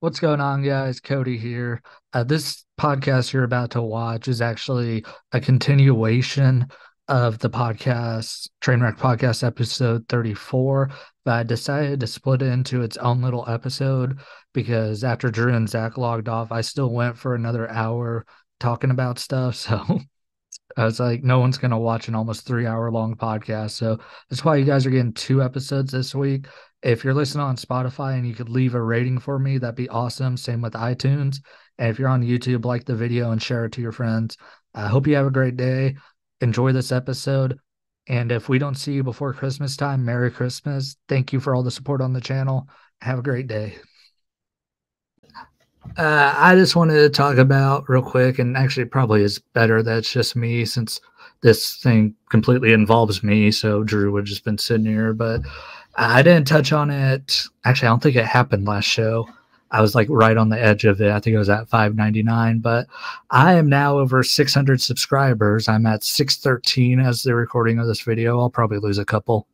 What's going on, guys? Cody here. This podcast you're about to watch is actually a continuation of the podcast, Trainwreck Podcast episode 34. But I decided to split it into its own little episode because after Drew and Zach logged off, I still went for another hour talking about stuff. So I was like, no one's going to watch an almost 3 hour long podcast. So that's why you guys are getting two episodes this week. If you're listening on Spotify and you could leave a rating for me, that'd be awesome. Same with iTunes. And if you're on YouTube, like the video and share it to your friends. I hope you have a great day. Enjoy this episode. And if we don't see you before Christmas time, Merry Christmas. Thank you for all the support on the channel. Have a great day. I just wanted to talk about real quick, and actually, probably is better that it's just me since this thing completely involves me. So Drew would just been sitting here, but I didn't touch on it. Actually, I don't think it happened last show. I was like right on the edge of it. I think it was at 599, but I am now over 600 subscribers. I'm at 613 as the recording of this video. I'll probably lose a couple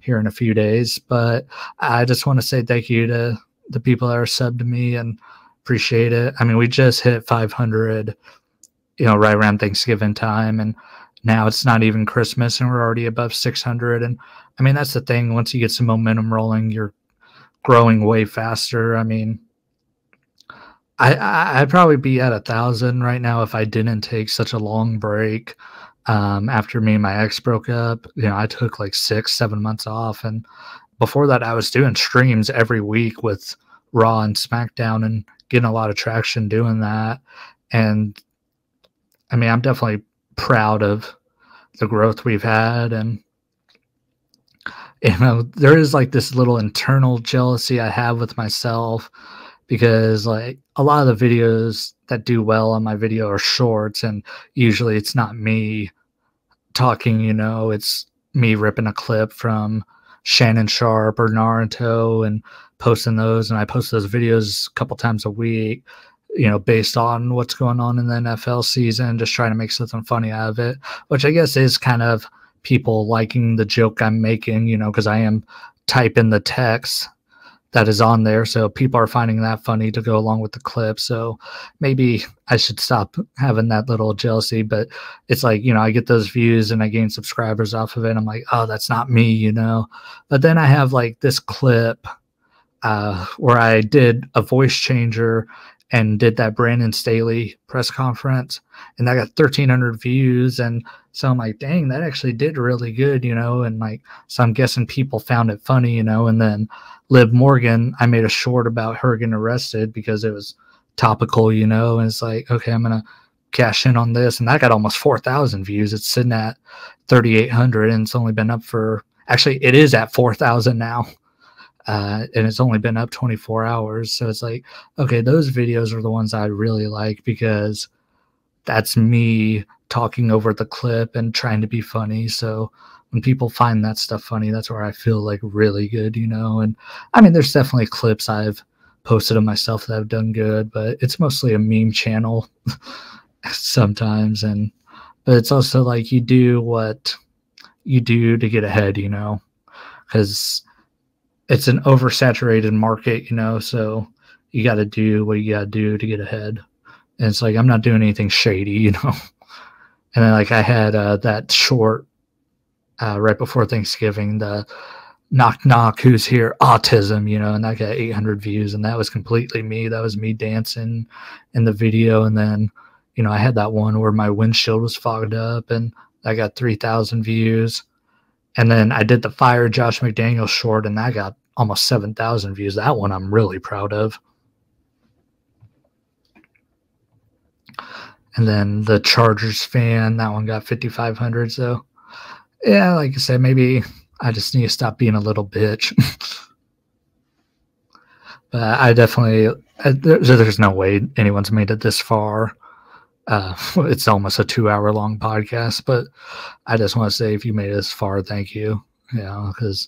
here in a few days, but I just want to say thank you to the people that are subbed to me and appreciate it. I mean, we just hit 500, right around Thanksgiving time, and now it's not even Christmas and we're already above 600. And I mean, that's the thing. Once you get some momentum rolling, you're growing way faster. I mean, I'd probably be at 1,000 right now if I didn't take such a long break. After me and my ex broke up, I took like 6-7 months off, and before that, I was doing streams every week with Raw and SmackDown and getting a lot of traction doing that. And I mean, I'm definitely proud of the growth we've had. And, there is like this little internal jealousy I have with myself because like a lot of the videos that do well on my video are shorts, and usually it's not me talking, it's me ripping a clip from Shannon Sharp or Naruto and posting those. And I post those videos a couple times a week, based on what's going on in the NFL season, just trying to make something funny out of it, which I guess is kind of people liking the joke I'm making, because I am typing the text that is on there. So people are finding that funny to go along with the clip. So maybe I should stop having that little jealousy, but it's like, I get those views and I gain subscribers off of it. I'm like, oh, that's not me, but then I have like this clip where I did a voice changer and did that Brandon Staley press conference, and that got 1,300 views. And so I'm like, dang, that actually did really good, and like, so I'm guessing people found it funny, and then Liv Morgan, I made a short about her getting arrested because it was topical, and it's like, okay, I'm going to cash in on this. And that got almost 4,000 views. It's sitting at 3,800 and it's only been up for, actually it is at 4,000 now. And it's only been up 24 hours. So it's like, okay, those videos are the ones I really like because that's me talking over the clip and trying to be funny. So when people find that stuff funny, that's where I feel like really good, And I mean, there's definitely clips I've posted of myself that have done good, but it's mostly a meme channel sometimes. But it's also like you do what you do to get ahead, because it's an oversaturated market, so you got to do what you got to do to get ahead. And it's like, I'm not doing anything shady, And then like I had that short right before Thanksgiving, the knock knock, who's here, autism, and that got 800 views, and that was completely me. That was me dancing in the video. And then, I had that one where my windshield was fogged up, and I got 3,000 views. And then I did the Fire Josh McDaniels short, and that got almost 7,000 views. That one I'm really proud of. And then the Chargers fan, that one got 5,500. So, yeah, like I said, maybe I just need to stop being a little bitch. But I definitely, there's no way anyone's made it this far. It's almost a 2 hour long podcast, but I just want to say if you made it this far, thank you. Because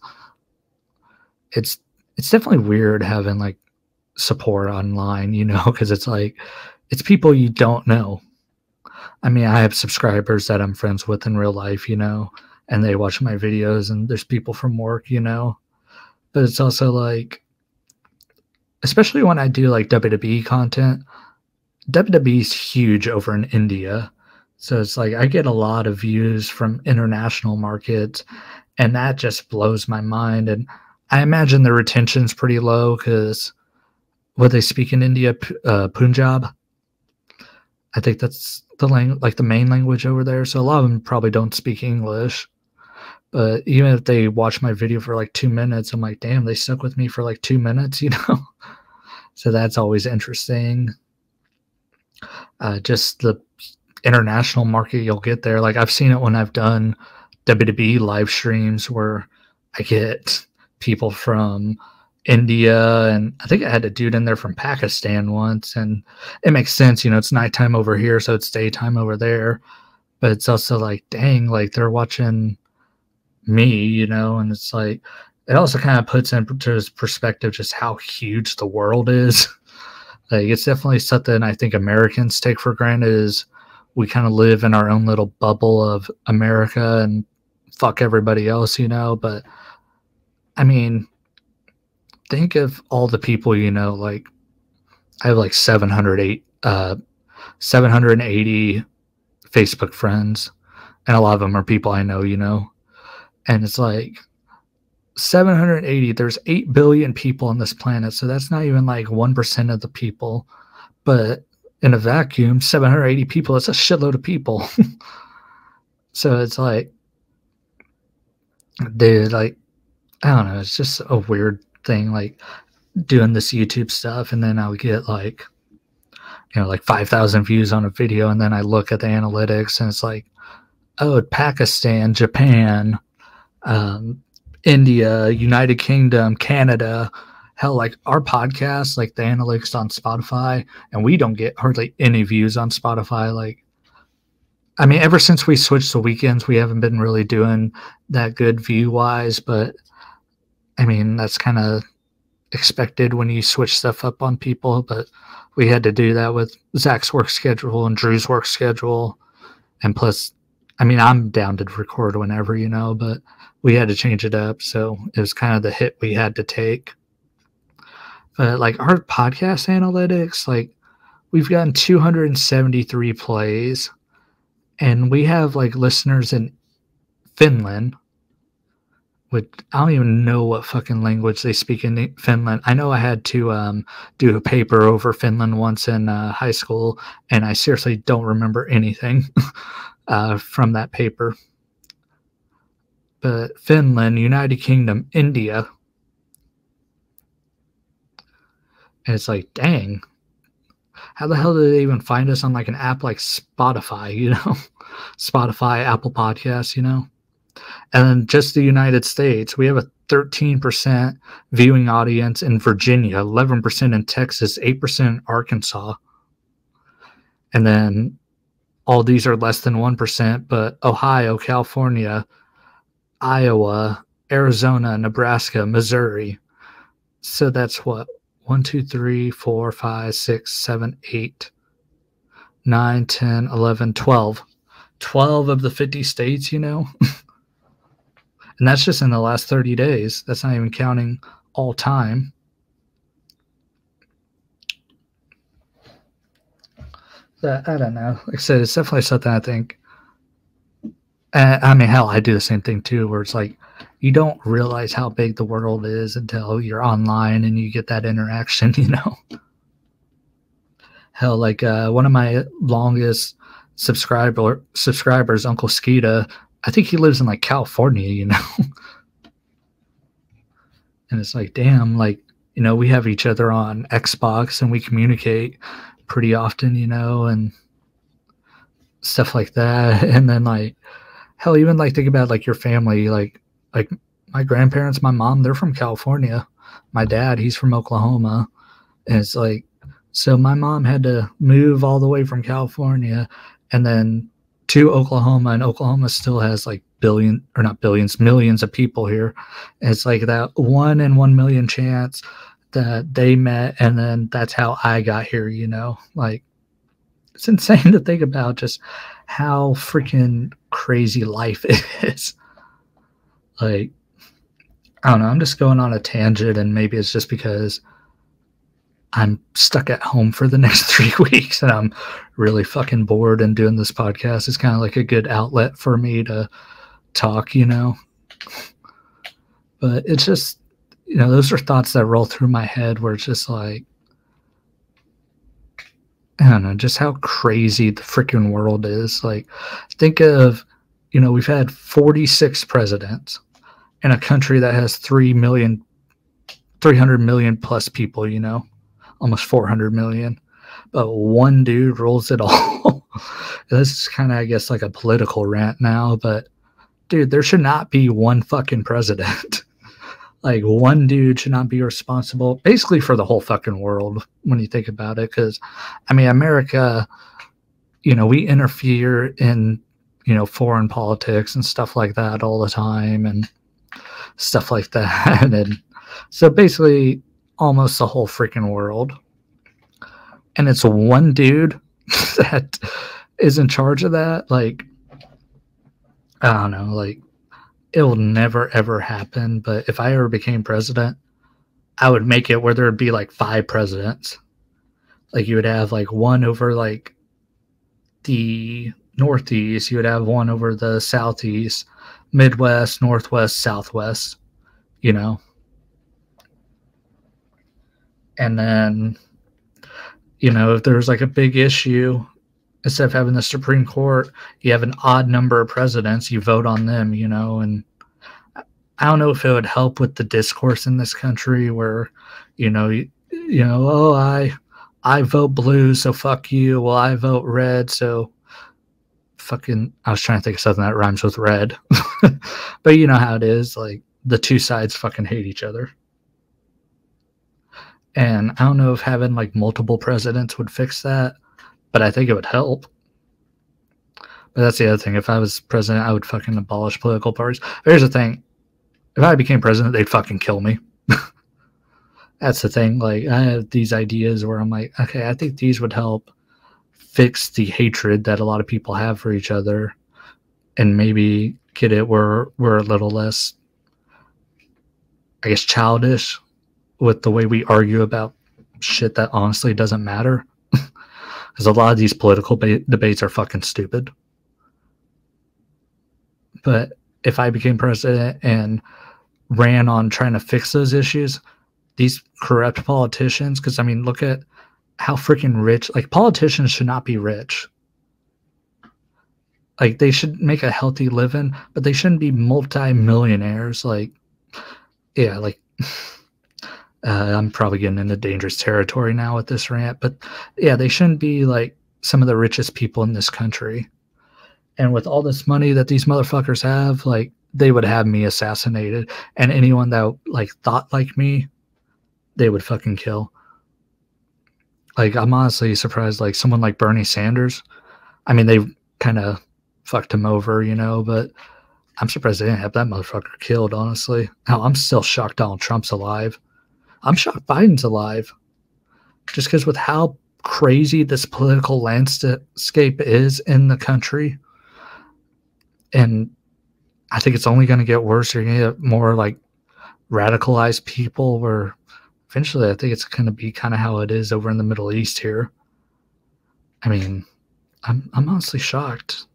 it's definitely weird having like support online, because it's like it's people you don't know. I mean, I have subscribers that I'm friends with in real life, and they watch my videos, and there's people from work, but it's also like especially when I do like WWE content. WWE's huge over in India. So it's like I get a lot of views from international markets, and that just blows my mind. And I imagine the retention's pretty low because what they speak in India, Punjab. I think that's the like the main language over there. So a lot of them probably don't speak English. But even if they watch my video for like 2 minutes, I'm like, damn, they stuck with me for like 2 minutes, you know? So that's always interesting. Just the international market you'll get there. Like I've seen it when I've done WWE live streams where I get people from India, and I think I had a dude in there from Pakistan once, and it makes sense, you know, it's nighttime over here, so it's daytime over there. But it's also like, dang, like they're watching me, you know, and it's like it also kind of puts into perspective just how huge the world is. Like it's definitely something I think Americans take for granted is we kind of live in our own little bubble of America and fuck everybody else, you know. But I mean, think of all the people, you know, like I have like 780 Facebook friends, and a lot of them are people I know, you know. And it's like 780, there's 8 billion people on this planet, so that's not even like 1% of the people. But in a vacuum, 780 people, that's a shitload of people. So it's like, dude, like, I don't know, it's just a weird thing, like doing this YouTube stuff, and then I'll get like, you know, like 5,000 views on a video, and then I look at the analytics, and it's like, oh, Pakistan, Japan, India, United Kingdom, Canada. Hell, like our podcast, like the analytics on Spotify, and we don't get hardly any views on Spotify. Like, I mean, ever since we switched to weekends, we haven't been really doing that good view wise, but I mean, that's kind of expected when you switch stuff up on people. But we had to do that with Zach's work schedule and Drew's work schedule. And plus, I mean, I'm down to record whenever, you know, but we had to change it up. So it was kind of the hit we had to take. But like our podcast analytics, like we've gotten 273 plays, and we have like listeners in Finland, which I don't even know what fucking language they speak in Finland. I know I had to do a paper over Finland once in high school, and I seriously don't remember anything from that paper. But Finland, United Kingdom, India. And it's like, dang, how the hell did they even find us on like an app like Spotify, you know? Spotify, Apple Podcasts, you know? And then just the United States, we have a 13% viewing audience in Virginia, 11% in Texas, 8% in Arkansas. And then all these are less than 1%, but Ohio, California, Iowa, Arizona, Nebraska, Missouri. So that's what? 1, 2, 3, 4, 5, 6, 7, 8, 9, 10, 11, 12. 12 of the 50 states, you know? And that's just in the last 30 days. That's not even counting all time. I don't know. Like I said, it's definitely something I think. I mean, hell, I do the same thing too, where it's like, you don't realize how big the world is until you're online and you get that interaction, you know? Hell, like one of my longest subscribers, Uncle Skeeta, I think he lives in like California, you know? And it's like, damn, like, you know, we have each other on Xbox and we communicate pretty often, you know, and stuff like that. And then like, hell, even like think about like your family, like my grandparents, my mom, they're from California. My dad, he's from Oklahoma. And it's like, so my mom had to move all the way from California and then to Oklahoma, and Oklahoma still has like millions of people here. And it's like that 1 in 1 million chance that they met, and then that's how I got here, you know? Like, it's insane to think about just how freaking crazy life is. Like, I don't know, I'm just going on a tangent, and maybe it's just because I'm stuck at home for the next 3 weeks and I'm really fucking bored, and doing this podcast is kind of like a good outlet for me to talk, you know. But it's just, you know, those are thoughts that roll through my head where it's just like, I don't know, just how crazy the freaking world is. Like, think of, you know, we've had 46 presidents in a country that has 300 million plus people, you know, almost 400 million. But one dude rules it all. This is kind of, I guess, like a political rant now, but dude, there should not be one fucking president. Like, one dude should not be responsible basically for the whole fucking world when you think about it. Because, I mean, America, you know, we interfere in, you know, foreign politics and stuff like that all the time and stuff like that. And so basically almost the whole freaking world. And it's one dude that is in charge of that. Like, I don't know, like, it will never ever happen. But if I ever became president, I would make it where there would be like 5 presidents. Like, you would have like one over like the Northeast, you would have one over the Southeast, Midwest, Northwest, Southwest, you know. And then, you know, if there's like a big issue, instead of having the Supreme Court, you have an odd number of presidents, you vote on them, you know. And I don't know if it would help with the discourse in this country where, you know, oh, I vote blue, so fuck you. Well, I vote red, so fucking, I was trying to think of something that rhymes with red. But you know how it is, like, the two sides fucking hate each other. And I don't know if having like multiple presidents would fix that, but I think it would help. But that's the other thing. If I was president, I would fucking abolish political parties. Here's the thing. If I became president, they'd fucking kill me. That's the thing. Like, I have these ideas where I'm like, okay, I think these would help fix the hatred that a lot of people have for each other, and maybe get it where we're a little less, I guess, childish with the way we argue about shit that honestly doesn't matter. Because a lot of these political debates are fucking stupid. But if I became president and ran on trying to fix those issues, these corrupt politicians, because, I mean, look at how freaking rich, like, politicians should not be rich. Like, they should make a healthy living, but they shouldn't be multi-millionaires. Like, yeah, like, I'm probably getting into dangerous territory now with this rant, but yeah, they shouldn't be like some of the richest people in this country. And with all this money that these motherfuckers have, like, they would have me assassinated, and anyone that like thought like me, they would fucking kill. Like, I'm honestly surprised, like, someone like Bernie Sanders, I mean, they kind of fucked him over, you know, but I'm surprised they didn't have that motherfucker killed, honestly. Hell, I'm still shocked Donald Trump's alive. I'm shocked Biden's alive. Just because with how crazy this political landscape is in the country. And I think it's only going to get worse. You're going to get more like radicalized people, where eventually I think it's going to be kind of how it is over in the Middle East here. I mean, I'm honestly shocked.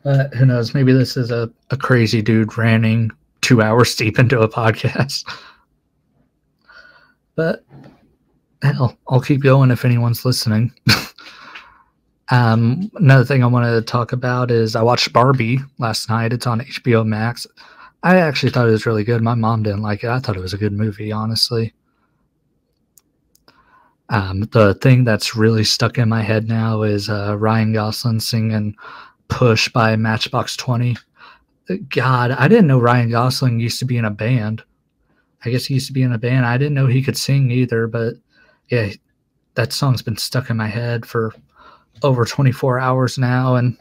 Who knows? Maybe this is a crazy dude ranting 2 hours deep into a podcast. But hell, I'll keep going if anyone's listening. Another thing I wanted to talk about is I watched Barbie last night. It's on HBO Max. I actually thought it was really good. My mom didn't like it. I thought it was a good movie, honestly. The thing that's really stuck in my head now is Ryan Gosling singing Push by Matchbox 20. God, I didn't know Ryan Gosling used to be in a band. I guess he used to be in a band. I didn't know he could sing either, but yeah, that song's been stuck in my head for over 24 hours now. And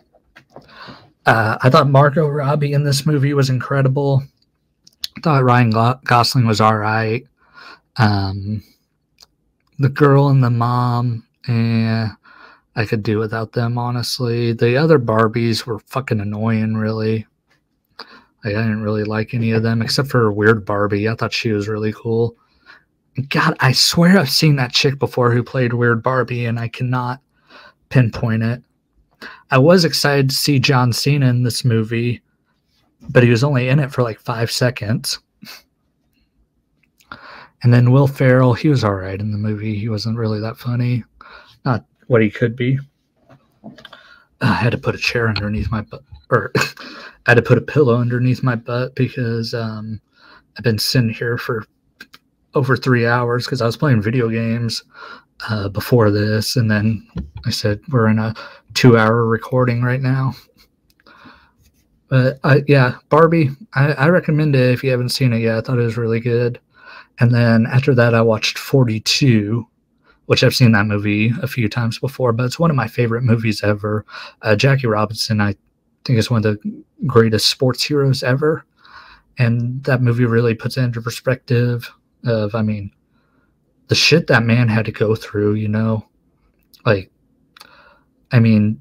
I thought Margot Robbie in this movie was incredible. I thought Ryan Gosling was all right. The girl and the mom, I could do without them, honestly. The other Barbies were fucking annoying, really. Like, I didn't really like any of them except for Weird Barbie. I thought she was really cool. God, I swear I've seen that chick before who played Weird Barbie, and I cannot pinpoint it. I was excited to see John Cena in this movie, but he was only in it for like 5 seconds. And then Will Ferrell, he was all right in the movie. He wasn't really that funny. Not what he could be. I had to put a chair underneath my butt, or I had to put a pillow underneath my butt because I've been sitting here for over 3 hours because I was playing video games before this, and then I said we're in a 2-hour recording right now. But yeah, Barbie, I recommend it if you haven't seen it yet. I thought it was really good. And then after that, I watched 42, which I've seen that movie a few times before, but it's one of my favorite movies ever. Jackie Robinson, I think, is one of the greatest sports heroes ever. And that movie really puts it into perspective of, I mean, the shit that man had to go through, you know? Like, I mean,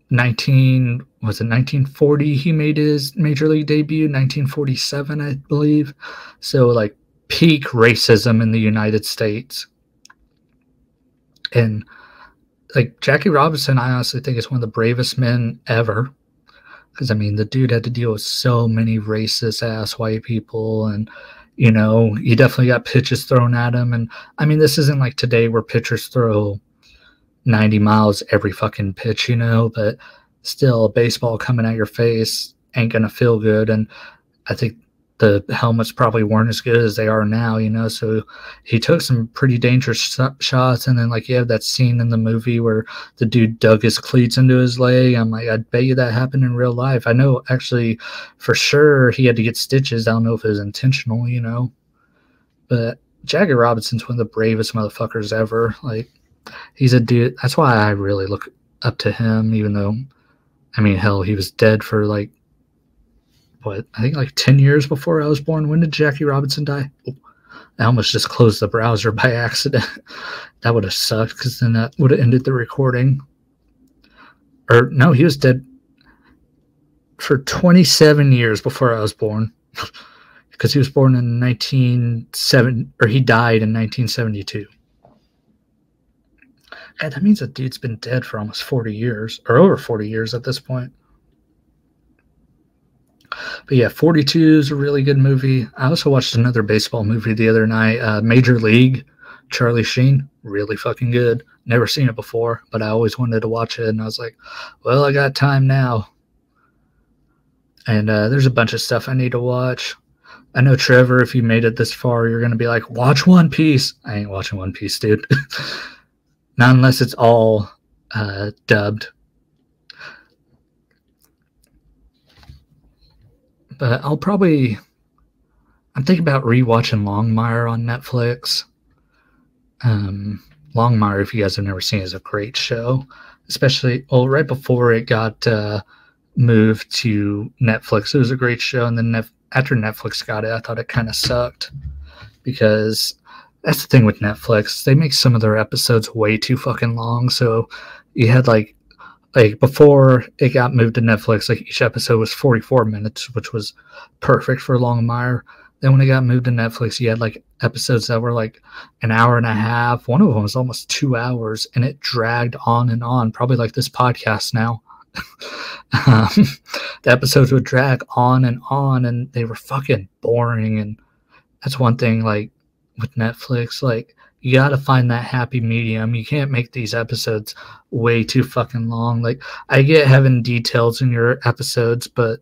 1940 he made his major league debut, 1947, I believe. So, like, peak racism in the United States. And like Jackie Robinson, I honestly think is one of the bravest men ever. Because I mean, the dude had to deal with so many racist ass white people, and you know, he definitely got pitches thrown at him. And I mean, this isn't like today where pitchers throw 90 miles every fucking pitch, you know, but still, a baseball coming at your face ain't gonna feel good. And I think the helmets probably weren't as good as they are now, you know, so he took some pretty dangerous shots. And then, like, you have that scene in the movie where the dude dug his cleats into his leg. I'm like, I bet you that happened in real life. I know, actually, for sure, he had to get stitches. I don't know if it was intentional, you know, but Jackie Robinson's one of the bravest motherfuckers ever. Like, he's a dude. That's why I really look up to him, even though, I mean, hell, he was dead for like, what, I think like 10 years before I was born. When did Jackie Robinson die? Oh, I almost just closed the browser by accident. That would have sucked because then that would have ended the recording. Or no, he was dead for 27 years before I was born. Because he was born in 1970, or he died in 1972. God, that means that dude's been dead for almost 40 years, or over 40 years at this point. But yeah, 42 is a really good movie. I also watched another baseball movie the other night, Major League, Charlie Sheen. Really fucking good. Never seen it before, but I always wanted to watch it, and I was like, well, I got time now. And there's a bunch of stuff I need to watch. I know, Trevor, if you made it this far, you're going to be like, watch One Piece. I ain't watching One Piece, dude. Not unless it's all dubbed. But I'm thinking about rewatching Longmire on Netflix. Longmire, if you guys have never seen it, is a great show. Especially, well, right before it got moved to Netflix, it was a great show. And then after Netflix got it, I thought it kind of sucked. Because that's the thing with Netflix. They make some of their episodes way too fucking long. So you had like before it got moved to Netflix, like each episode was 44 minutes, which was perfect for Longmire. Then when it got moved to Netflix, you had like episodes that were like an hour and a half. One of them was almost 2 hours, and it dragged on, probably like this podcast now. The episodes would drag on, and they were fucking boring. And that's one thing, like, with Netflix, like, you got to find that happy medium. You can't make these episodes way too fucking long. Like, I get having details in your episodes, but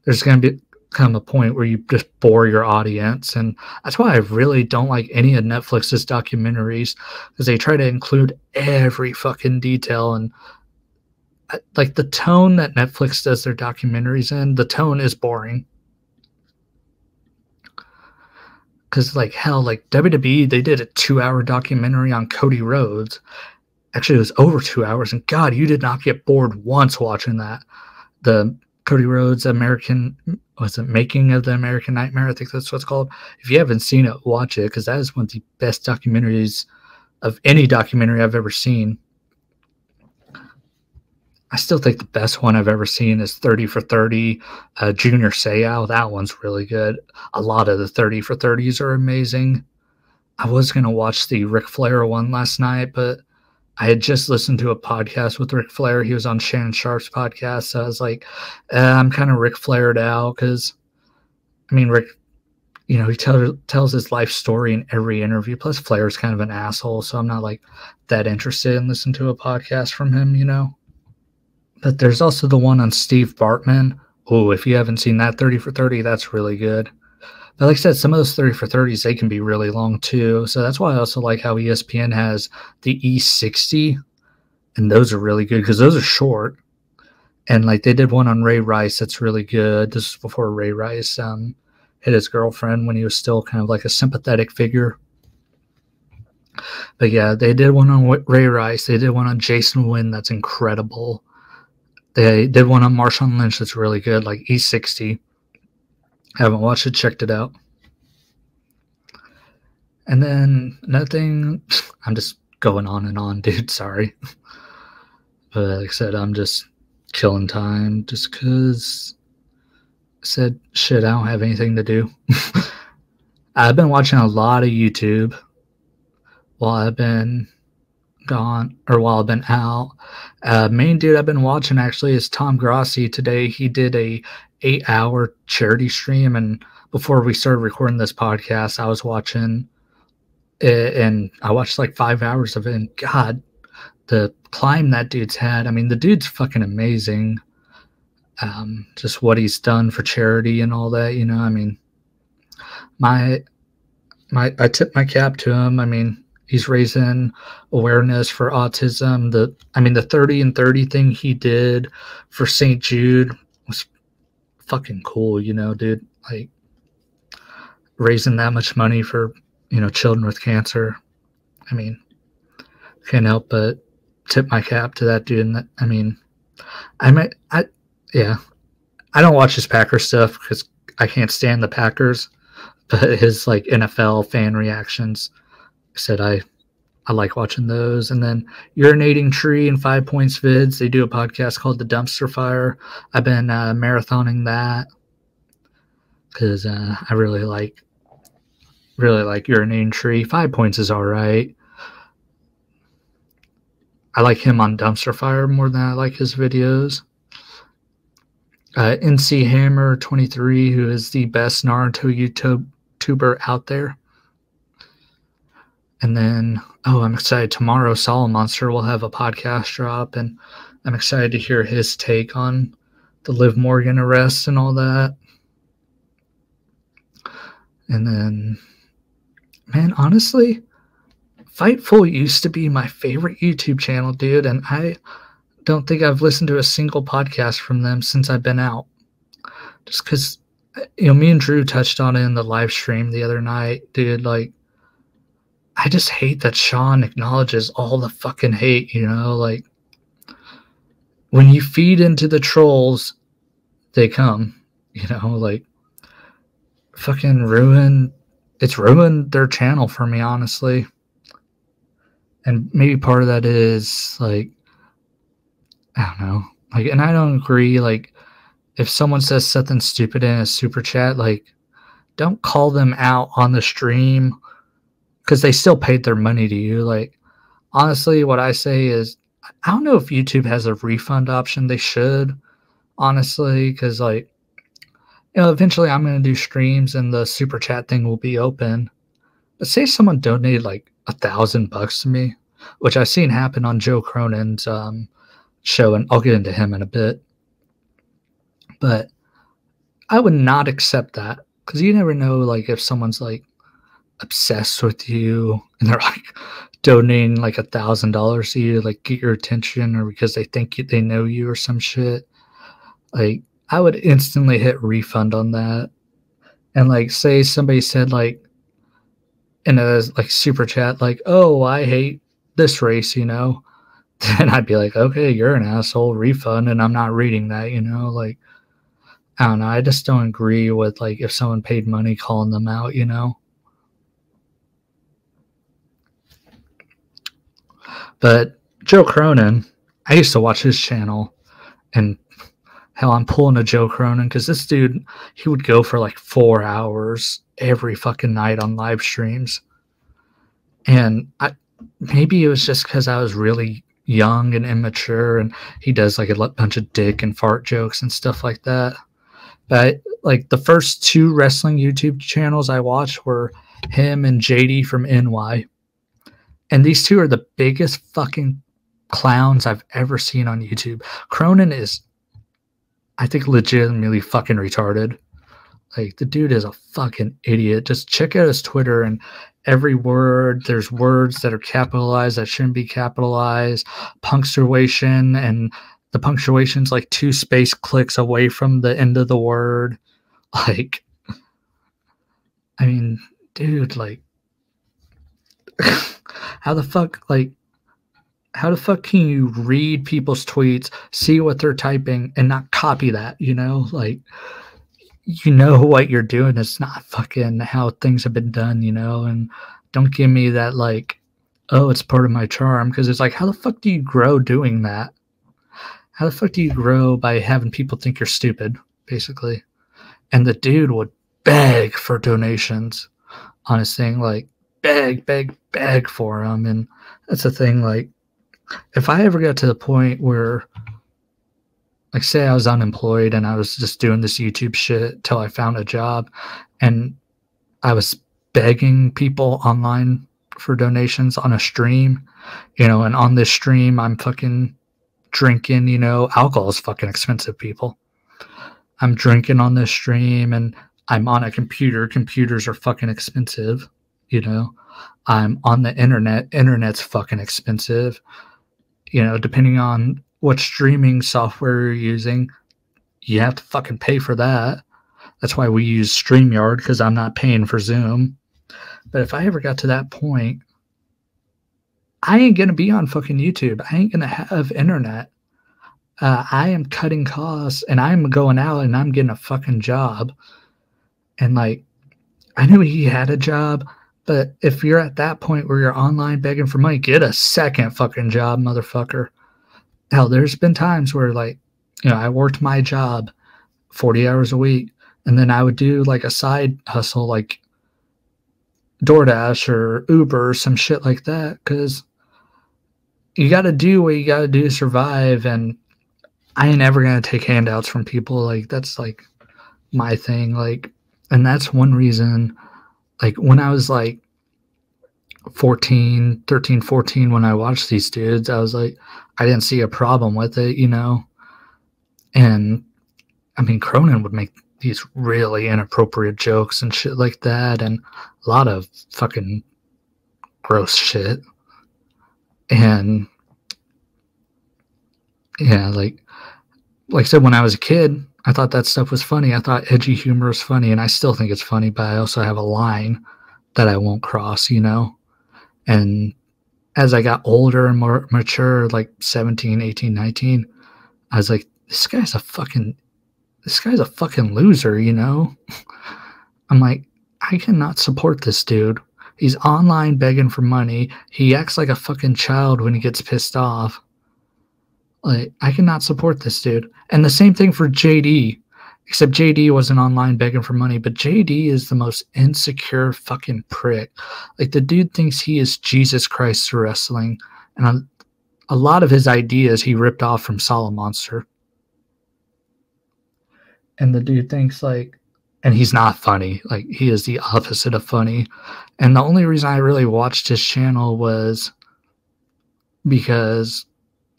there's going to come a point where you just bore your audience. And that's why I really don't like any of Netflix's documentaries, because they try to include every fucking detail. And like, the tone that Netflix does their documentaries in, the tone is boring. Because, like, hell, like, WWE, they did a 2-hour documentary on Cody Rhodes. Actually, it was over 2 hours, and God, you did not get bored once watching that. The Cody Rhodes Making of the American Nightmare, I think that's what it's called. If you haven't seen it, watch it, because that is one of the best documentaries of any documentary I've ever seen. I still think the best one I've ever seen is 30 for 30, Junior Seau. That one's really good. A lot of the 30 for 30s are amazing. I was going to watch the Ric Flair one last night, but I had just listened to a podcast with Ric Flair. He was on Shannon Sharp's podcast. So I was like, I'm kind of Ric Flaired out because, I mean, Rick, you know, he tells his life story in every interview. Plus, Flair's kind of an asshole, so I'm not like that interested in listening to a podcast from him, you know. But there's also the one on Steve Bartman. Oh, if you haven't seen that 30 for 30, that's really good. But like I said, some of those 30 for 30s, they can be really long too. So that's why I also like how ESPN has the E60, and those are really good because those are short. And like they did one on Ray Rice that's really good. This is before Ray Rice hit his girlfriend when he was still kind of like a sympathetic figure. But yeah, they did one on Ray Rice. They did one on Jason Wynn that's incredible. They did one on Marshawn Lynch that's really good, like E60. Haven't watched it, checked it out. And then nothing. I'm just going on and on, dude. Sorry. But like I said, I'm just killing time just because I said, shit, I don't have anything to do. I've been watching a lot of YouTube while I've been gone or while I've been out. Main dude I've been watching actually is Tom Grossi. Today he did a 8-hour charity stream, and before we started recording this podcast, I was watching it, and I watched like 5 hours of it, and God, the climb that dude's had. I mean, the dude's fucking amazing. Just what he's done for charity and all that, you know. I mean, I tip my cap to him. I mean, he's raising awareness for autism. The 30 and 30 thing he did for St. Jude was fucking cool, you know, dude. Like raising that much money for, you know, children with cancer. I mean, can't help but tip my cap to that dude. And that, I mean, I don't watch his Packers stuff because I can't stand the Packers, but his like NFL fan reactions, I said I like watching those. And then Urinating Tree and 5 Points Vids, they do a podcast called The Dumpster Fire. I've been marathoning that because I really like Urinating Tree. 5 Points is all right. I like him on Dumpster Fire more than I like his videos. NC Hammer 23, who is the best Naruto YouTuber out there. And then, I'm excited. Tomorrow, Solid Monster will have a podcast drop, and I'm excited to hear his take on the Liv Morgan arrest and all that. And then, man, honestly, Fightful used to be my favorite YouTube channel, dude, and I don't think I've listened to a single podcast from them since I've been out. Just because, you know, me and Drew touched on it in the live stream the other night, dude. Like, I just hate that Sean acknowledges all the fucking hate, you know? Like, when you feed into the trolls, they come, you know? Like, fucking it's ruined their channel for me, honestly. And maybe part of that is, like, I don't know. Like, and I don't agree. Like, if someone says something stupid in a super chat, like, don't call them out on the stream because they still paid their money to you. Like, honestly, what I say is, I don't know if YouTube has a refund option. They should, honestly, because, like, you know, eventually I'm going to do streams and the super chat thing will be open. But say someone donated like $1,000 to me, which I've seen happen on Joe Cronin's show, and I'll get into him in a bit. But I would not accept that because you never know, like, if someone's like obsessed with you and they're like donating like $1,000 to you, like get your attention, or because they think they know you or some shit. Like, I would instantly hit refund on that. And like, say somebody said like in a like super chat, like, oh, I hate this race, you know, then I'd be like, okay, you're an asshole, refund, and I'm not reading that, you know. Like, I don't know, I just don't agree with like if someone paid money calling them out, you know. But Joe Cronin, I used to watch his channel. And hell, I'm pulling a Joe Cronin because this dude, he would go for like 4 hours every fucking night on live streams. And maybe it was just because I was really young and immature, and he does like a bunch of dick and fart jokes and stuff like that. But like the first 2 wrestling YouTube channels I watched were him and JD from NY. And these 2 are the biggest fucking clowns I've ever seen on YouTube. Cronin is, I think, legitimately fucking retarded. Like, the dude is a fucking idiot. Just check out his Twitter, and every word, there's words that are capitalized that shouldn't be capitalized, punctuation, and the punctuation's like 2 space clicks away from the end of the word. Like, I mean, dude, like, how the fuck can you read people's tweets, see what they're typing, and not copy that, you know? Like, you know what you're doing. It's not fucking how things have been done, you know? And don't give me that, like, oh, it's part of my charm, because it's like, how the fuck do you grow doing that? How the fuck do you grow by having people think you're stupid, basically? And the dude would beg for donations on his thing, like, beg for them. And that's the thing, like, if I ever got to the point where, like, say I was unemployed and I was just doing this YouTube shit till I found a job, and I was begging people online for donations on a stream, you know, and on this stream I'm fucking drinking, you know, alcohol is fucking expensive, people. I'm drinking on this stream, and I'm on a computer. Computers are fucking expensive, you know. I'm on the internet. Internet's fucking expensive. You know, depending on what streaming software you're using, you have to fucking pay for that. That's why we use StreamYard, because I'm not paying for Zoom. But if I ever got to that point, I ain't going to be on fucking YouTube. I ain't going to have internet. I am cutting costs, and I'm going out and I'm getting a fucking job. And, like, I knew he had a job, but if you're at that point where you're online begging for money, get a second fucking job, motherfucker. Hell, there's been times where, like, you know, I worked my job 40 hours a week, and then I would do like a side hustle like DoorDash or Uber or some shit like that, because you got to do what you got to do to survive. And I ain't ever going to take handouts from people. Like, that's like my thing. Like, and that's one reason, like, when I was like 13, 14, when I watched these dudes, I was like, I didn't see a problem with it, you know? And I mean, Cronin would make these really inappropriate jokes and shit like that, and a lot of fucking gross shit. And yeah, like I said, when I was a kid, I thought that stuff was funny. I thought edgy humor was funny, and I still think it's funny, but I also have a line that I won't cross, you know? And as I got older and more mature, like 17, 18, 19, I was like, this guy's a fucking loser, you know? I'm like, I cannot support this dude. He's online begging for money. He acts like a fucking child when he gets pissed off. Like, I cannot support this dude. And the same thing for JD. Except JD wasn't online begging for money, but JD is the most insecure fucking prick. Like, the dude thinks he is Jesus Christ to wrestling. And a lot of his ideas he ripped off from Solid Monster. And the dude thinks, like, and he's not funny. Like, he is the opposite of funny. And the only reason I really watched his channel was because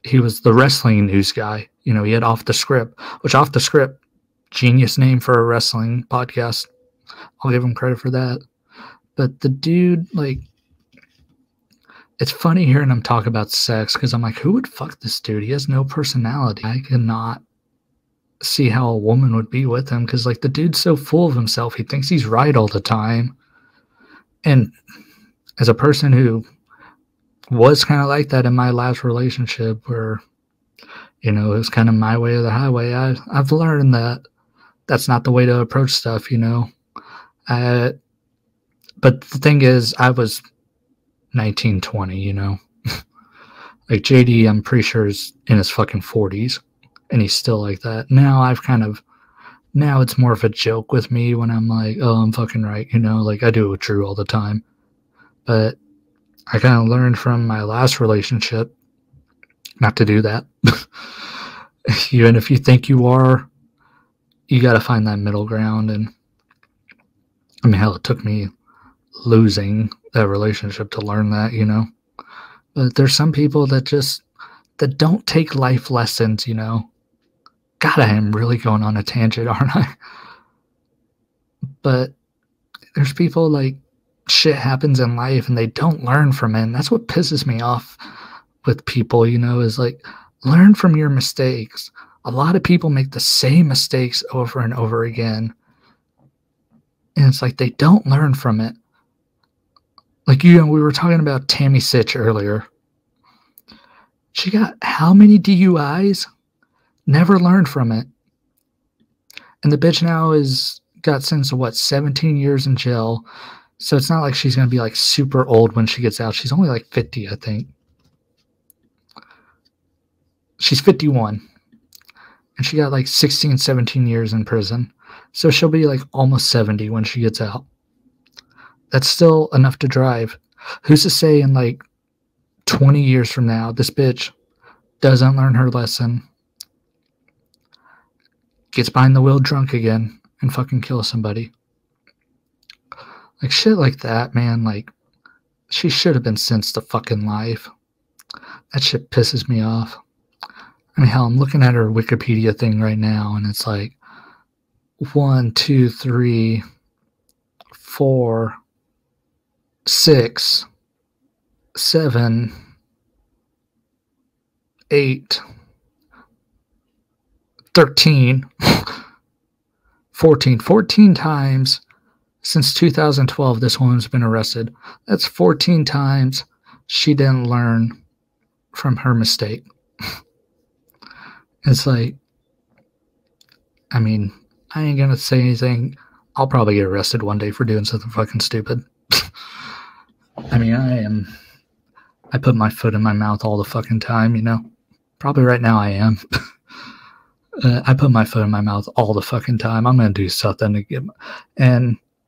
he was the wrestling news guy. You know, he had Off the Script, which Off the Script, genius name for a wrestling podcast. I'll give him credit for that. But the dude, like, it's funny hearing him talk about sex, because I'm like, who would fuck this dude? He has no personality. I cannot see how a woman would be with him, because, like, the dude's so full of himself. He thinks he's right all the time. And as a person who was kind of like that in my last relationship, where, you know, it was kind of my way or the highway, I've learned that that's not the way to approach stuff, you know. But the thing is, I was 19, 20, you know. Like, JD, I'm pretty sure, is in his fucking 40s. And he's still like that. Now it's more of a joke with me when I'm like, oh, I'm fucking right. Like I do it with Drew all the time. But I kind of learned from my last relationship not to do that. Even if you think you are, you got to find that middle ground. And I mean, hell, it took me losing that relationship to learn that, But there's some people that don't take life lessons, God, I am really going on a tangent, aren't I? But there's people like shit happens in life and they don't learn from it. And that's what pisses me off with people, is like, learn from your mistakes. A lot of people make the same mistakes over and over again. And it's like they don't learn from it. Like, we were talking about Tammy Sitch earlier. She got how many DUIs? Never learned from it. And the bitch now got sentenced to 17 years in jail. So it's not like she's going to be like super old when she gets out. She's only like 50, I think. She's 51. And she got like 16, 17 years in prison. So she'll be like almost 70 when she gets out. That's still enough to drive. Who's to say in like 20 years from now, this bitch doesn't learn her lesson, gets behind the wheel drunk again, and fucking kills somebody. Like shit like that, man. Like, she should have been sentenced to fucking life. That shit pisses me off. I mean, hell, I'm looking at her Wikipedia thing right now, and it's like 1, 2, 3, 4, 6, 7, 8, 13, 14 times since 2012 this woman's been arrested. That's 14 times she didn't learn from her mistake. It's like, I mean, I ain't gonna say anything. I'll probably get arrested one day for doing something fucking stupid. I mean, I put my foot in my mouth all the fucking time, Probably right now I am. I put my foot in my mouth all the fucking time. I'm going to do something to get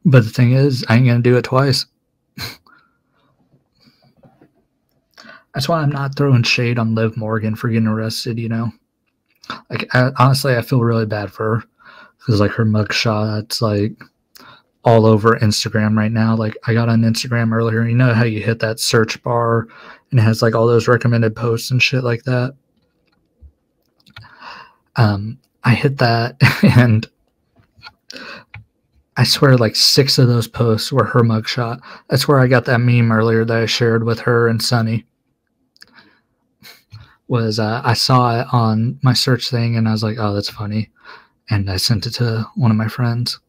but the thing is, I ain't going to do it twice. That's why I'm not throwing shade on Liv Morgan for getting arrested, Like, honestly, I feel really bad for her. Because, like, her mugshot's, like, all over Instagram right now. Like, I got on Instagram earlier. You know how you hit that search bar and it has, like, all those recommended posts and shit like that? I hit that, and I swear like 6 of those posts were her mugshot. That's where I got that meme earlier that I shared with her and Sunny. I saw it on my search thing, and I was like, oh, that's funny. And I sent it to one of my friends.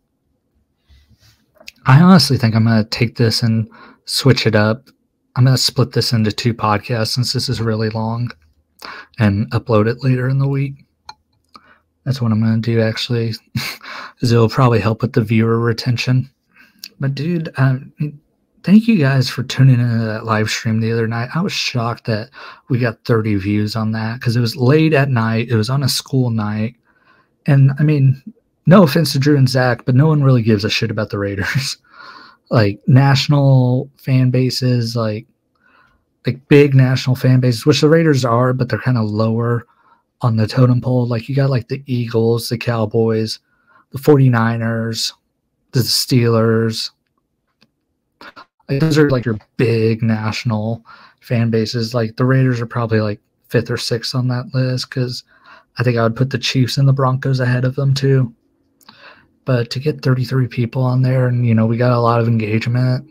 I honestly think I'm going to take this and switch it up. I'm going to split this into 2 podcasts since this is really long and upload it later in the week. That's what I'm going to do, actually, because it'll probably help with the viewer retention. But, dude, thank you guys for tuning into that live stream the other night. I was shocked that we got 30 views on that because it was late at night. It was on a school night. And, I mean, no offense to Drew and Zach, but no one really gives a shit about the Raiders. Like, national fan bases, like big national fan bases, which the Raiders are, but they're kind of lower on the totem pole. Like, you got like the Eagles, the Cowboys, the 49ers, the Steelers. Like, those are like your big national fan bases. Like, the Raiders are probably like 5th or 6th on that list because I think I would put the Chiefs and the Broncos ahead of them too. But to get 33 people on there, and we got a lot of engagement.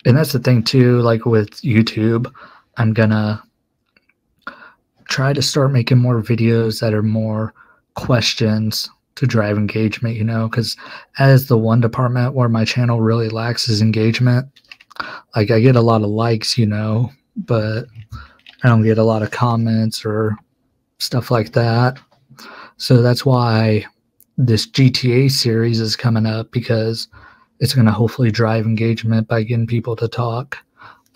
And that's the thing too, like with YouTube, I'm gonna try to start making more videos that are more questions to drive engagement, because as the one department where my channel really lacks is engagement. Like, I get a lot of likes, but I don't get a lot of comments or stuff like that. So that's why this GTA series is coming up, because it's going to hopefully drive engagement by getting people to talk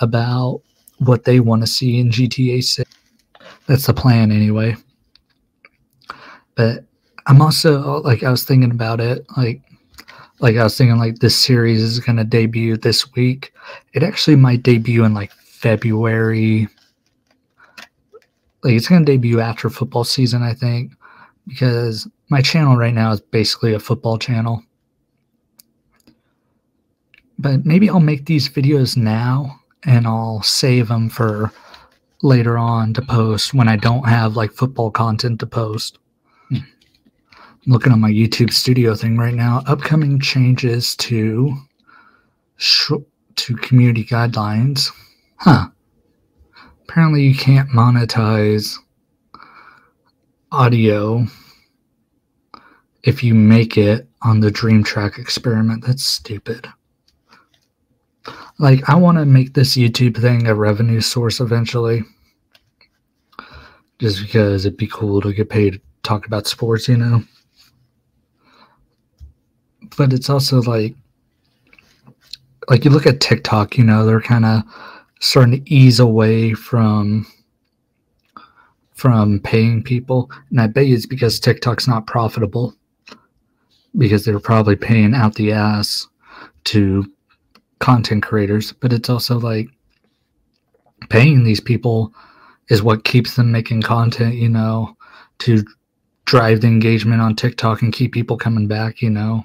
about what they want to see in GTA 6. That's the plan anyway. But I'm also like, I was thinking about it, like I was thinking like this series is going to debut this week. It actually might debut in like February. Like it's going to debut after football season, I think, because my channel right now is basically a football channel. But maybe I'll make these videos now and I'll save them for later on to post when I don't have like football content to post. I'm looking on my YouTube studio thing right now. Upcoming changes to community guidelines. Huh. Apparently you can't monetize audio if you make it on the Dream Track experiment. That's stupid. Like, I want to make this YouTube thing a revenue source eventually. Just because it'd be cool to get paid to talk about sports, you know? But it's also like you look at TikTok, you know, they're kind of starting to ease away from paying people. And I bet you it's because TikTok's not profitable. Because they're probably paying out the ass to content creators. But it's also like paying these people is what keeps them making content, you know, to drive the engagement on TikTok and keep people coming back, you know.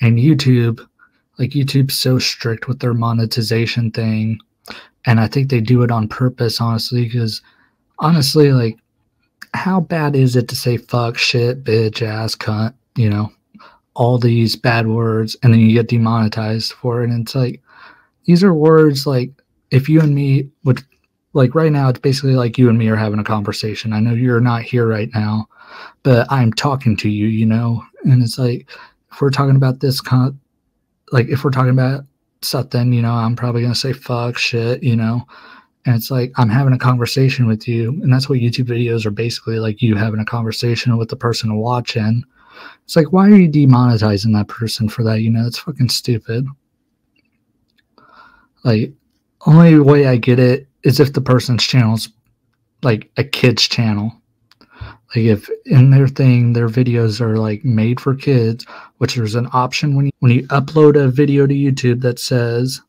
And YouTube, like YouTube's so strict with their monetization thing. And I think they do it on purpose, honestly, because honestly, like, how bad is it to say fuck, shit, bitch, ass, cunt, you know, all these bad words, and then you get demonetized for it? And it's like, these are words like, if you and me would, like right now, it's basically like you and me are having a conversation. I know you're not here right now, but I'm talking to you, you know? And it's like, if we're talking about this, like if we're talking about something, you know, I'm probably going to say fuck, shit, you know? And it's like, I'm having a conversation with you. And that's what YouTube videos are basically, like you having a conversation with the person watching. It's like, why are you demonetizing that person for that? You know, it's fucking stupid. Like, only way I get it is if the person's channel's like a kid's channel. Like if in their thing, their videos are like made for kids, which there's an option when you upload a video to YouTube that says,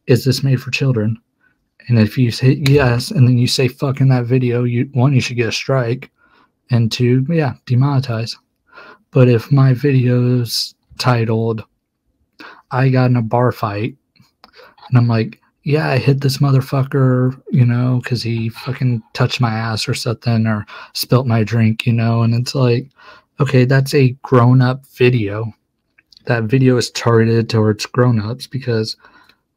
is this made for children? And if you say yes, and then you say fuck in that video, you should get a strike, and two, yeah, demonetize. But if my video's titled, I got in a bar fight, and I'm like, yeah, I hit this motherfucker, you know, because he fucking touched my ass or something, or spilt my drink, you know, and it's like, okay, that's a grown-up video. That video is targeted towards grown-ups because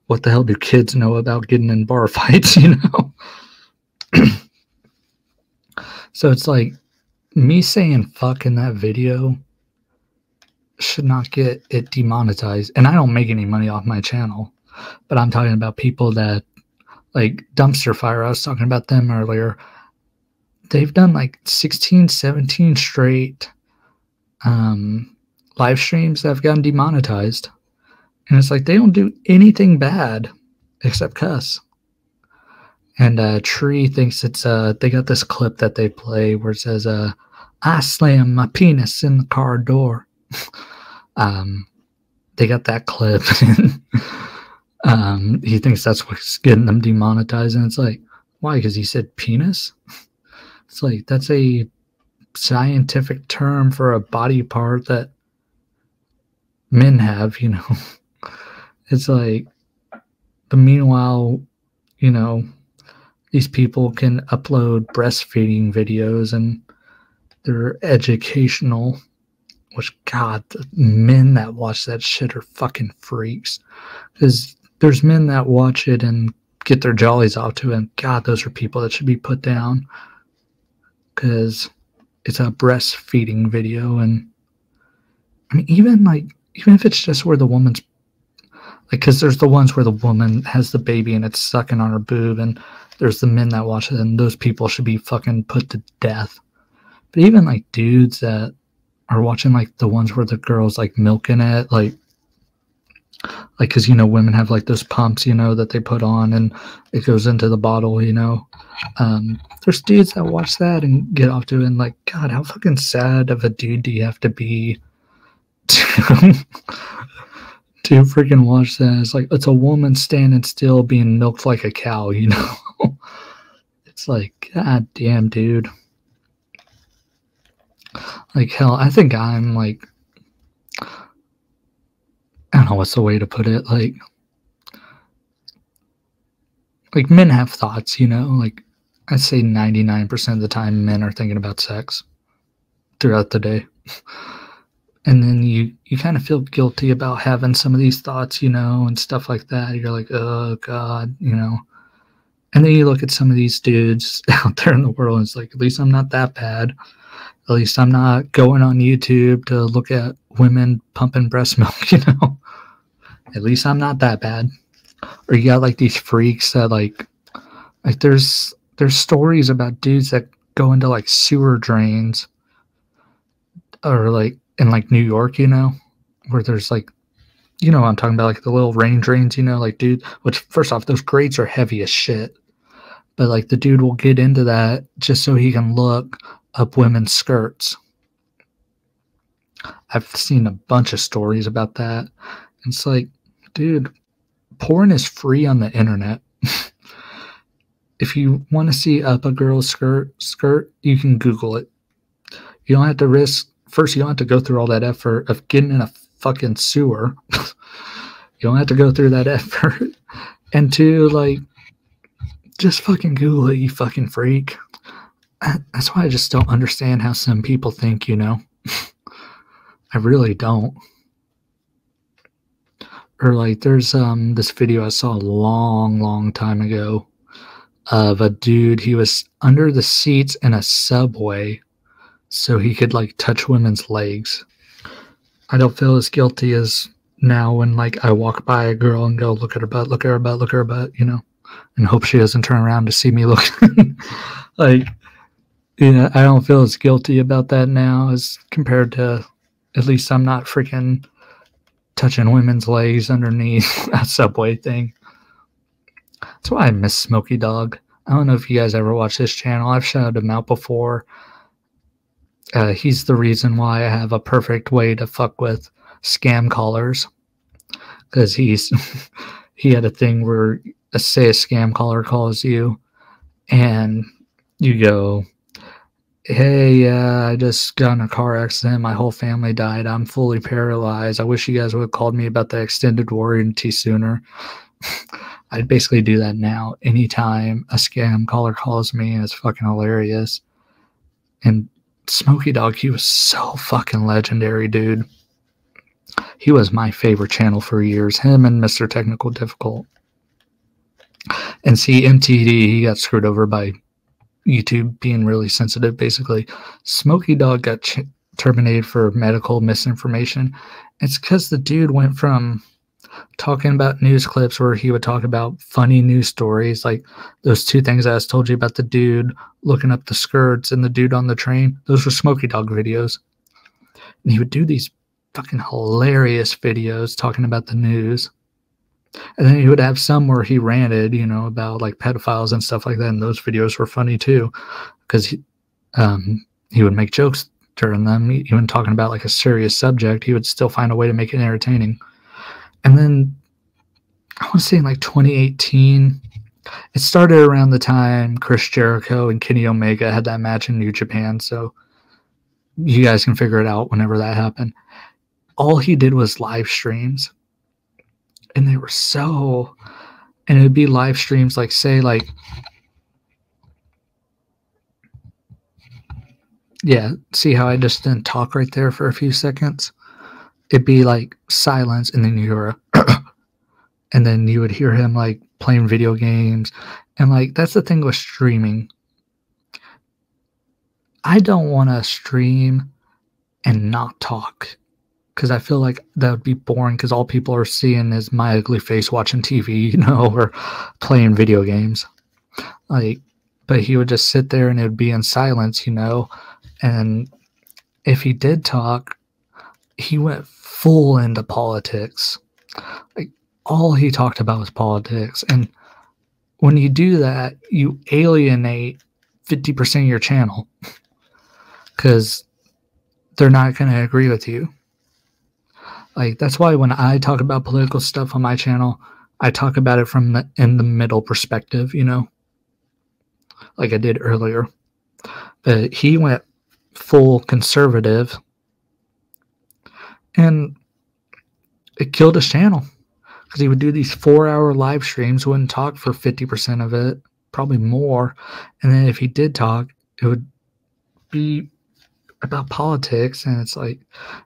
what the hell do kids know about getting in bar fights, you know? So it's like, me saying fuck in that video should not get it demonetized. And I don't make any money off my channel. But I'm talking about people that, like Dumpster Fire, I was talking about them earlier. They've done like 16, 17 straight live streams that have gotten demonetized. And it's like, they don't do anything bad except cuss. And Tree thinks it's, they got this clip that they play where it says, I slammed my penis in the car door. They got that clip. He thinks that's what's getting them demonetized, and it's like, why? Because he said penis? It's like, that's a scientific term for a body part that men have, you know. It's like, but meanwhile, you know, these people can upload breastfeeding videos and they're educational, which, God, the men that watch that shit are fucking freaks. Because there's men that watch it and get their jollies off to it, and God, those are people that should be put down. Because it's a breastfeeding video, and I mean, even if it's just where the woman's, like, because there's the ones where the woman has the baby and it's sucking on her boob, and there's the men that watch it, and those people should be fucking put to death. But even like dudes that are watching like the ones where the girl's like milking it, like because, you know, women have like those pumps, you know, that they put on and it goes into the bottle, you know. there's dudes that watch that and get off to it, and like, God, how fucking sad of a dude do you have to be to, to freaking watch that? It's like, it's a woman standing still being milked like a cow, you know? It's like, God damn, dude. Like, hell, I think I'm like, I don't know what's the way to put it. Like men have thoughts, you know? Like, I'd say 99% of the time men are thinking about sex throughout the day. And then you kind of feel guilty about having some of these thoughts, you know, and stuff like that. You're like, oh, God, you know. And then you look at some of these dudes out there in the world, and it's like, at least I'm not that bad. At least I'm not going on YouTube to look at women pumping breast milk, you know. At least I'm not that bad. Or you got like these freaks that like there's stories about dudes that go into like sewer drains, or like in like New York, you know, where there's like, you know what I'm talking about, like the little rain drains, you know, like, dude, which first off, those grates are heavy as shit. But like the dude will get into that just so he can look up women's skirts. I've seen a bunch of stories about that. It's like, dude, porn is free on the internet. If you want to see up a girl's skirt, you can Google it. You don't have to you don't have to go through all that effort of getting in a fucking sewer. You don't have to go through that effort. And two, like, just fucking Google it, you fucking freak. That's why I just don't understand how some people think, you know? I really don't. Or like, there's this video I saw a long time ago of a dude. He was under the seats in a subway so he could like touch women's legs. I don't feel as guilty as now when like I walk by a girl and go, look at her butt, look at her butt, look at her butt, you know, and hope she doesn't turn around to see me looking. Like, you know, I don't feel as guilty about that now as compared to, at least I'm not freaking touching women's legs underneath a subway thing. That's why I miss Smokey Dog. I don't know if you guys ever watch this channel. I've shouted him out before. He's the reason why I have a perfect way to fuck with scam callers. Because he had a thing where, say a scam caller calls you and you go, hey, I just got in a car accident. My whole family died. I'm fully paralyzed. I wish you guys would have called me about the extended warranty sooner. I'd basically do that now anytime a scam caller calls me, and it's fucking hilarious. And Smokey Dog, he was so fucking legendary, dude. He was my favorite channel for years. Him and Mr. Technical Difficult. And see, MTD, he got screwed over by YouTube being really sensitive, basically. Smokey Dog got terminated for medical misinformation. It's because the dude went from talking about news clips where he would talk about funny news stories, like those two things I just told you about, the dude looking up the skirts and the dude on the train. Those were Smokey Dog videos. And he would do these fucking hilarious videos talking about the news. And then he would have some where he ranted, you know, about like pedophiles and stuff like that. And those videos were funny too, because he would make jokes during them. Even talking about like a serious subject, he would still find a way to make it entertaining. And then I want to say in like 2018, it started around the time Chris Jericho and Kenny Omega had that match in New Japan. So you guys can figure it out whenever that happened. All he did was live streams. And they were so, and it would be live streams like, say, like, yeah, see how I just didn't talk right there for a few seconds? It'd be like silence, and then you hear and then you would hear him like playing video games. And like, that's the thing with streaming. I don't want to stream and not talk, because I feel like that would be boring, because all people are seeing is my ugly face watching TV, you know, or playing video games. Like, but he would just sit there and it would be in silence, you know. And if he did talk, he went full into politics. Like, all he talked about was politics. And when you do that, you alienate 50% of your channel because they're not going to agree with you. Like, that's why when I talk about political stuff on my channel, I talk about it from in the middle perspective, you know, like I did earlier. But he went full conservative, and it killed his channel because he would do these 4-hour live streams, wouldn't talk for 50% of it, probably more. And then if he did talk, it would be about politics. And it's like,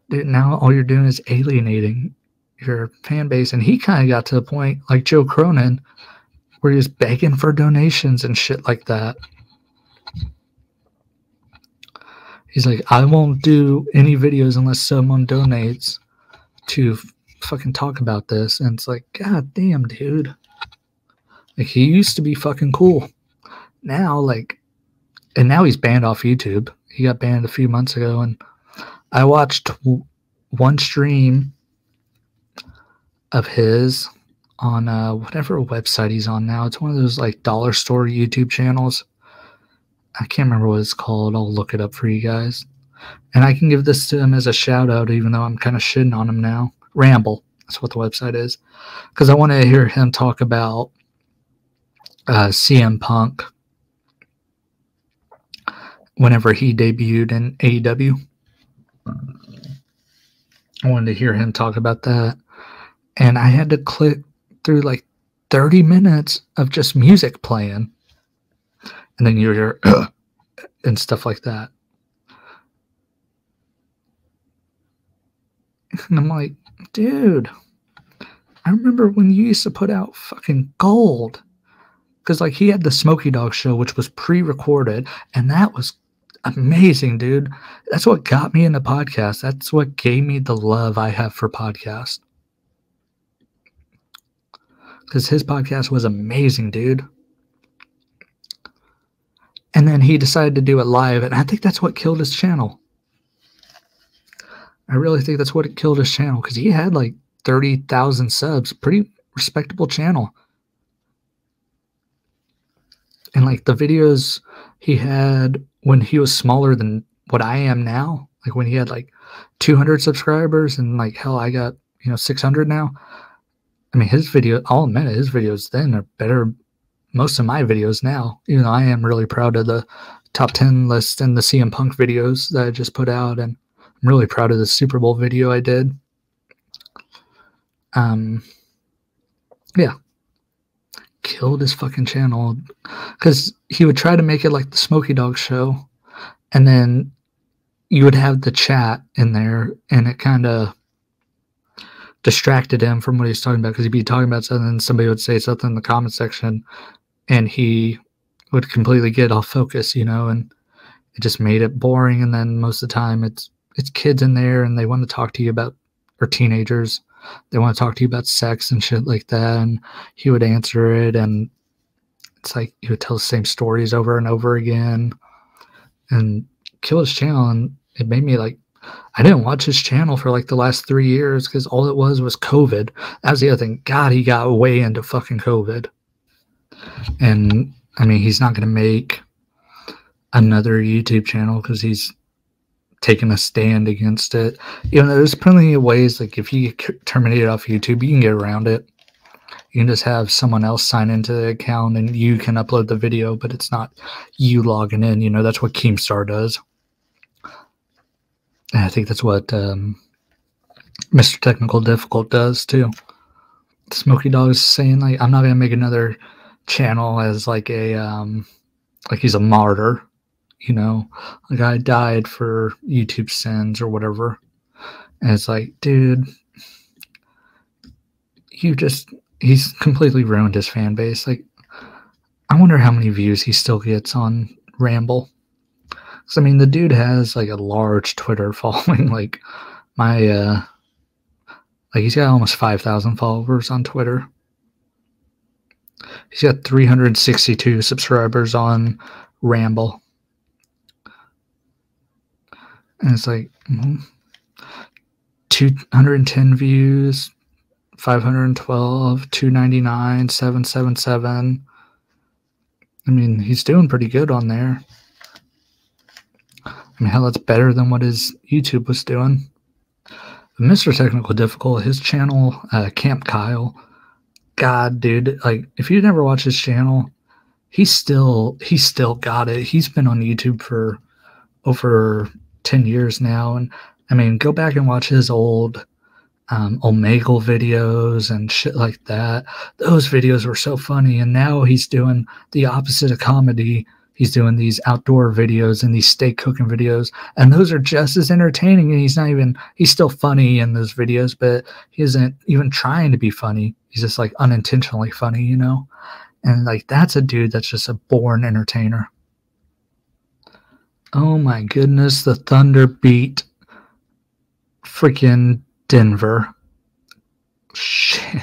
dude, now all you're doing is alienating your fan base. And he kind of got to the point, like Joe Cronin, where he was begging for donations and shit like that. He's like, I won't do any videos unless someone donates to fucking talk about this. And it's like, god damn, dude. Like, he used to be fucking cool. Now, like, and now he's banned off YouTube. He got banned a few months ago, and I watched one stream of his on whatever website he's on now. It's one of those like dollar store YouTube channels. I can't remember what it's called. I'll look it up for you guys. And I can give this to him as a shout out, even though I'm kind of shitting on him now. Ramble. That's what the website is. Because I want to hear him talk about CM Punk whenever he debuted in AEW. I wanted to hear him talk about that. And I had to click through like 30 minutes of just music playing. And then you hear and stuff like that. And I'm like, dude, I remember when you used to put out fucking gold. Because like he had the Smokey Dog show, which was pre-recorded. And that was amazing, dude. That's what got me into podcasts. That's what gave me the love I have for podcasts. Because his podcast was amazing, dude. And then he decided to do it live, and I think that's what killed his channel. I really think that's what killed his channel, because he had like 30,000 subs. Pretty respectable channel. And like the videos he had when he was smaller than what I am now, like when he had like 200 subscribers, and like, hell, I got, 600 now. I mean, I'll admit it, his videos then are better most of my videos now, even though I am really proud of the top 10 list and the CM Punk videos that I just put out. And I'm really proud of the Super Bowl video I did. Yeah. Killed his fucking channel because he would try to make it like the Smokey Dog show. And then you would have the chat in there, and it kind of distracted him from what he was talking about, because he'd be talking about something and somebody would say something in the comment section and he would completely get off focus, and it just made it boring. And then most of the time it's kids in there and they want to talk to you about, or teenagers, they want to talk to you about sex and shit like that, and he would answer it, and it's like he would tell the same stories over and over again and kill his channel. And it made me like, I didn't watch his channel for like the last 3 years because all it was COVID. That was the other thing. God, he got way into fucking COVID. And I mean, he's not going to make another YouTube channel because he's taking a stand against it. There's plenty of ways, like if you get terminated off YouTube, you can get around it. You can just have someone else sign into the account and you can upload the video, but it's not you logging in. That's what Keemstar does. And I think that's what Mr. Technical Difficult does too. Smokey Dog is saying, like, I'm not going to make another channel as like a, like he's a martyr, like I died for YouTube sins or whatever. And it's like, dude, he's completely ruined his fan base. Like, I wonder how many views he still gets on Ramble. I mean, the dude has like a large Twitter following. Like like he's got almost 5,000 followers on Twitter. He's got 362 subscribers on Ramble. And it's like 210 views, 512, 299, 777. I mean, he's doing pretty good on there. I mean, hell, that's better than what his YouTube was doing. Mr. Technical Difficult, his channel, Camp Kyle. God, dude, like if you never watch his channel, he's still got it. He's been on YouTube for over 10 years now, and I mean, go back and watch his old Omegle videos and shit like that. Those videos were so funny, and now he's doing the opposite of comedy. He's doing these outdoor videos and these steak cooking videos, and those are just as entertaining. And he's still funny in those videos, but he isn't even trying to be funny. He's just like unintentionally funny, you know? And like, that's a dude that's just a born entertainer. Oh my goodness, the Thunder beat freaking Denver. Shit.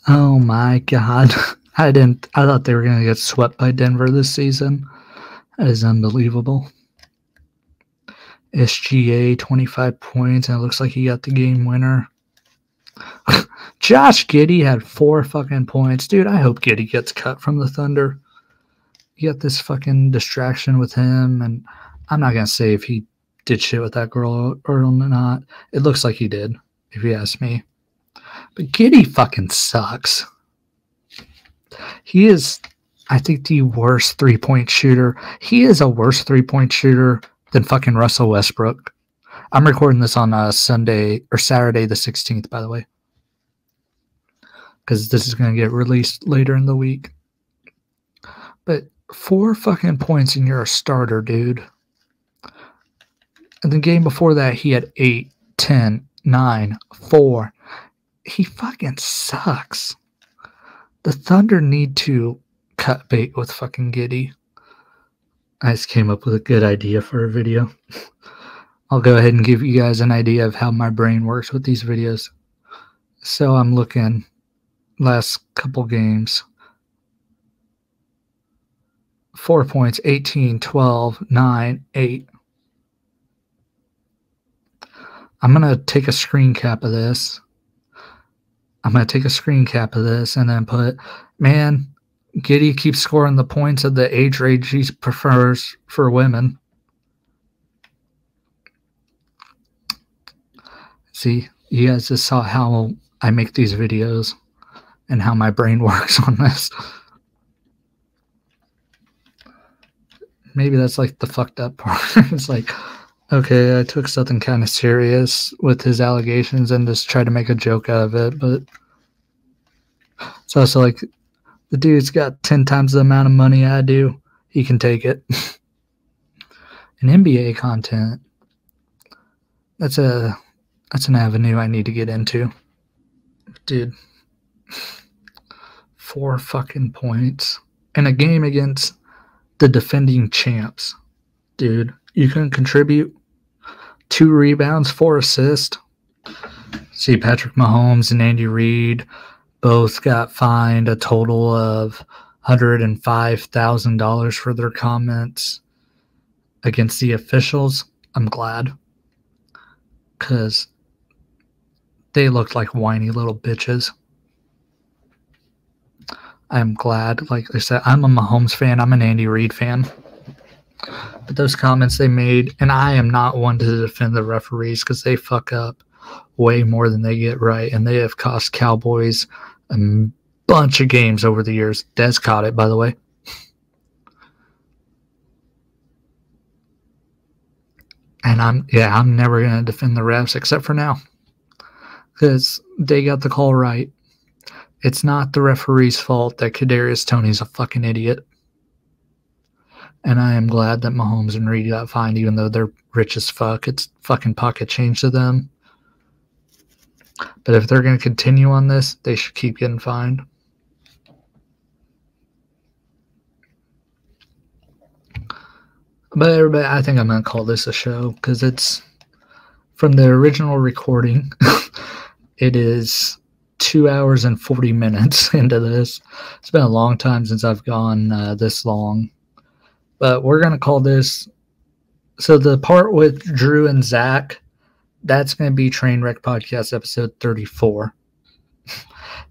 Oh my God. I thought they were going to get swept by Denver this season. That is unbelievable. SGA, 25 points, and it looks like he got the game winner. Josh Giddey had 4 fucking points. Dude, I hope Giddey gets cut from the Thunder. You got this fucking distraction with him, and I'm not going to say if he did shit with that girl or not. It looks like he did, if you ask me. But Giddey fucking sucks. He is, I think, the worst 3-point shooter. He is a worse 3-point shooter than fucking Russell Westbrook. I'm recording this on Saturday the 16th, by the way, because this is going to get released later in the week. But 4 fucking points and you're a starter, dude. And the game before that, he had 8, 10, 9, 4. He fucking sucks. The Thunder need to cut bait with fucking Giddey. I just came up with a good idea for a video. I'll go ahead and give you guys an idea of how my brain works with these videos. So I'm looking last couple games. 4 points, 18, 12, 9, 8. I'm going to take a screen cap of this. And then put, man, Giddey keeps scoring the points at the age range he prefers for women. See, you guys just saw how I make these videos and how my brain works on this. Maybe that's like the fucked up part. It's like, okay, I took something kind of serious with his allegations and just tried to make a joke out of it, but it's also like, the dude's got 10 times the amount of money I do. He can take it. And NBA content, that's an avenue I need to get into. Dude, 4 fucking points in a game against the defending champs. Dude, you couldn't contribute. 2 rebounds, 4 assists. See, Patrick Mahomes and Andy Reid both got fined a total of $105,000 for their comments against the officials. I'm glad, because they looked like whiny little bitches. I'm glad. Like I said, I'm a Mahomes fan. I'm an Andy Reid fan. But those comments they made, and I am not one to defend the referees because they fuck up way more than they get right, and they have cost Cowboys a bunch of games over the years. Des caught it, by the way. And I'm never going to defend the refs except for now, because they got the call right. It's not the referee's fault that Kadarius Toney's a fucking idiot. And I am glad that Mahomes and Reid got fined, even though they're rich as fuck. It's fucking pocket change to them. But if they're going to continue on this, they should keep getting fined. But everybody, I think I'm going to call this a show, because it's from the original recording. It is 2 hours and 40 minutes into this. It's been a long time since I've gone this long. But we're going to call this, so the part with Drew and Zach, that's going to be Trainwreck Podcast episode 34.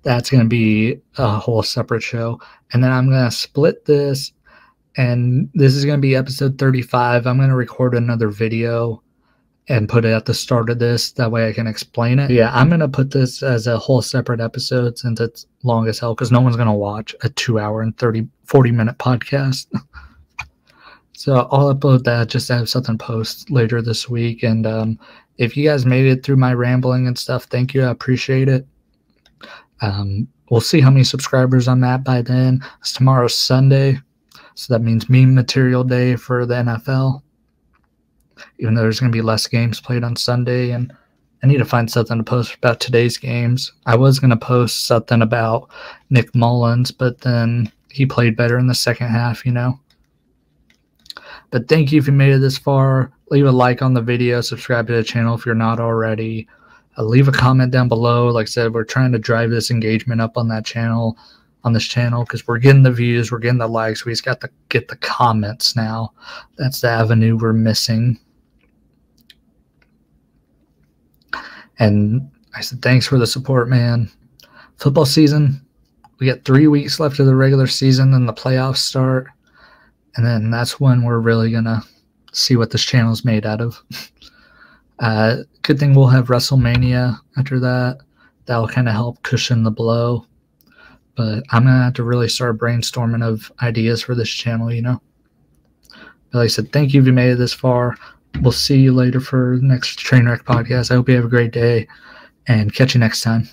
That's going to be a whole separate show. And then I'm going to split this, and this is going to be episode 35. I'm going to record another video and put it at the start of this. That way I can explain it. Yeah, I'm going to put this as a whole separate episode since it's long as hell, because no one's going to watch a 2 hour and 40-minute podcast. So I'll upload that just to have something post later this week. And if you guys made it through my rambling and stuff, thank you. I appreciate it. We'll see how many subscribers I'm at by then. It's tomorrow's Sunday, so that means meme material day for the NFL. Even though there's going to be less games played on Sunday, and I need to find something to post about today's games. I was going to post something about Nick Mullins, but then he played better in the second half, you know. But thank you if you made it this far. Leave a like on the video, subscribe to the channel if you're not already. Leave a comment down below. Like I said, we're trying to drive this engagement up on that channel, on this channel, because we're getting the views, we're getting the likes. We just got to get the comments now. That's the avenue we're missing. And I said, thanks for the support, man. Football season, we got 3 weeks left of the regular season, and the playoffs start. And then that's when we're really going to see what this channel is made out of. Good thing we'll have WrestleMania after that. That'll kind of help cushion the blow. But I'm going to have to really start brainstorming of ideas for this channel, you know. But like I said, thank you if you made it this far. We'll see you later for the next Trainwreck podcast. I hope you have a great day, and catch you next time.